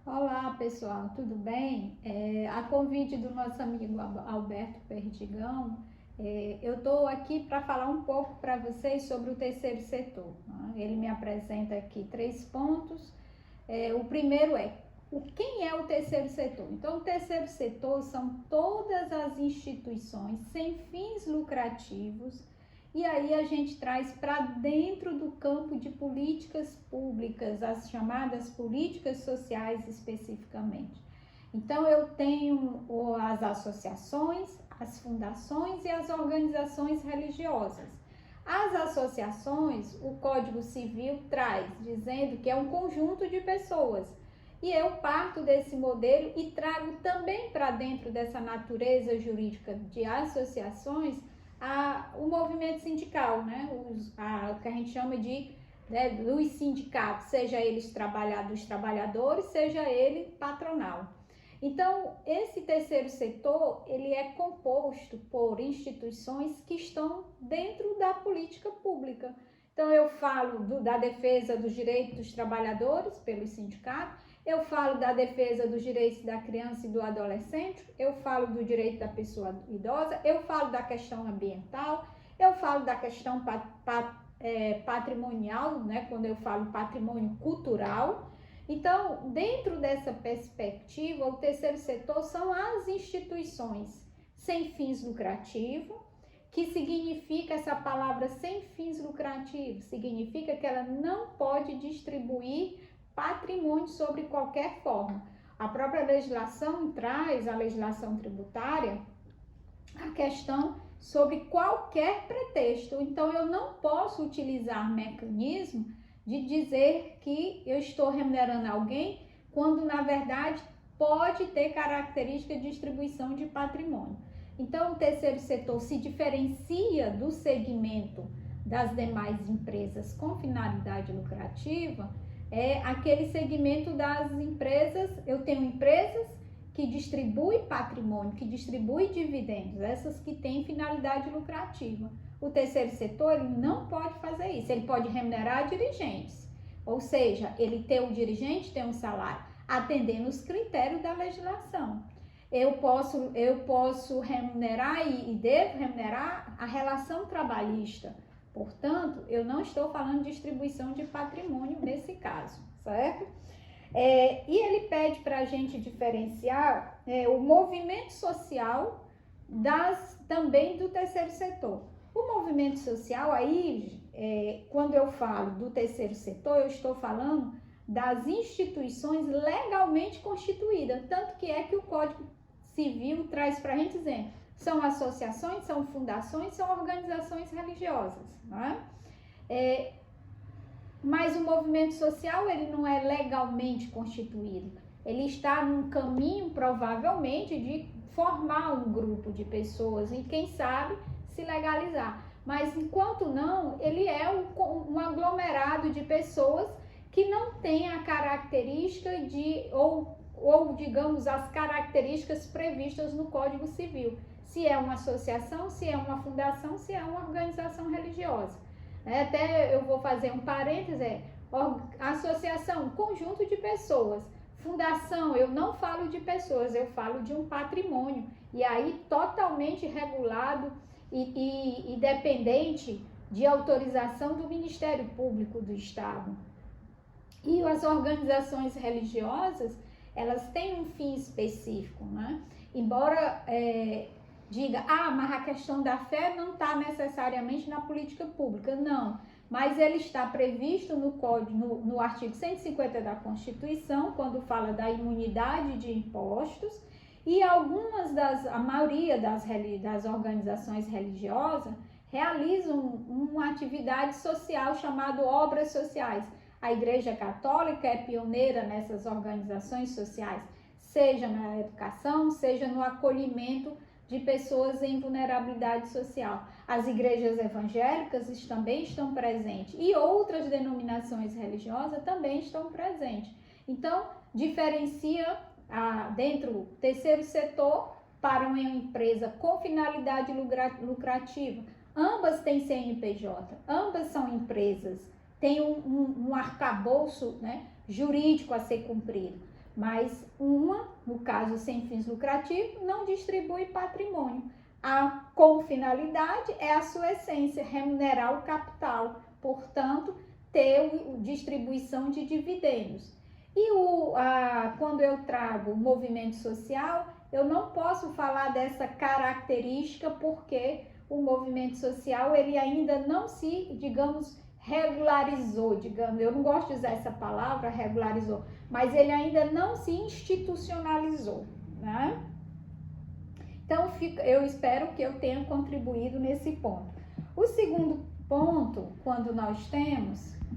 Olá pessoal, tudo bem? A convite do nosso amigo Alberto Perdigão, eu estou aqui para falar um pouco para vocês sobre o terceiro setor, né? Ele me apresenta aqui 3 pontos. O primeiro é quem é o terceiro setor? Então, o terceiro setor são todas as instituições sem fins lucrativos. E aí a gente traz para dentro do campo de políticas públicas, as chamadas políticas sociais especificamente. Então eu tenho as associações, as fundações e as organizações religiosas. As associações, o Código Civil traz, dizendo que é um conjunto de pessoas. E eu parto desse modelo e trago também para dentro dessa natureza jurídica de associações o movimento sindical, né? O que a gente chama de dos sindicatos, seja eles dos trabalhadores, seja ele patronal. Então, esse terceiro setor, ele é composto por instituições que estão dentro da política pública. Então, eu falo da defesa dos direitos dos trabalhadores pelos sindicatos, eu falo da defesa dos direitos da criança e do adolescente, eu falo do direito da pessoa idosa, eu falo da questão ambiental, eu falo da questão patrimonial, né, quando eu falo patrimônio cultural. Então, dentro dessa perspectiva, o terceiro setor são as instituições sem fins lucrativos, que significa essa palavra sem fins lucrativos, significa que ela não pode distribuir patrimônio sobre qualquer forma. A própria legislação traz, a legislação tributária, a questão sobre qualquer pretexto. Então, eu não posso utilizar mecanismo de dizer que eu estou remunerando alguém, quando na verdade pode ter característica de distribuição de patrimônio. Então, o terceiro setor se diferencia do segmento das demais empresas com finalidade lucrativa. É aquele segmento das empresas, eu tenho empresas que distribui patrimônio, que distribui dividendos, essas que têm finalidade lucrativa. O terceiro setor, ele não pode fazer isso, ele pode remunerar dirigentes, ou seja, ele tem o dirigente tem um salário, atendendo os critérios da legislação. Eu posso remunerar e devo remunerar a relação trabalhista. Portanto, eu não estou falando de distribuição de patrimônio nesse caso, certo? E ele pede para a gente diferenciar o movimento social também do terceiro setor. O movimento social aí, quando eu falo do terceiro setor, eu estou falando das instituições legalmente constituídas, tanto que é que o Código Civil traz para a gente dizer, são associações, são fundações, são organizações religiosas, não é? Mas o movimento social, ele não é legalmente constituído. Ele está num caminho, provavelmente, de formar um grupo de pessoas e, quem sabe, se legalizar. Mas, enquanto não, ele é um aglomerado de pessoas que não tem a característica ou digamos, as características previstas no Código Civil. Se é uma associação, se é uma fundação, se é uma organização religiosa. Até eu vou fazer um parêntese, associação, conjunto de pessoas. Fundação, eu não falo de pessoas, eu falo de um patrimônio. E aí totalmente regulado e dependente de autorização do Ministério Público do Estado. E as organizações religiosas, elas têm um fim específico, né? Embora diga, mas a questão da fé não está necessariamente na política pública, não. Mas ele está previsto no Código, no artigo 150 da Constituição, quando fala da imunidade de impostos, e a maioria das organizações religiosas realizam uma atividade social chamada obras sociais. A Igreja Católica é pioneira nessas organizações sociais, seja na educação, seja no acolhimento de pessoas em vulnerabilidade social. As igrejas evangélicas também estão presentes e outras denominações religiosas também estão presentes. Então, diferencia dentro do terceiro setor para uma empresa com finalidade lucrativa. Ambas têm CNPJ, ambas são empresas, tem um arcabouço, né, jurídico a ser cumprido. mas uma, no caso sem fins lucrativos, não distribui patrimônio. Com finalidade é a sua essência, remunerar o capital, portanto, ter distribuição de dividendos. E quando eu trago o movimento social, eu não posso falar dessa característica porque o movimento social ele ainda não se, digamos, regularizou, digamos, eu não gosto de usar essa palavra, regularizou, mas ele ainda não se institucionalizou, né? Então, eu espero que eu tenha contribuído nesse ponto. O segundo ponto, quando nós temos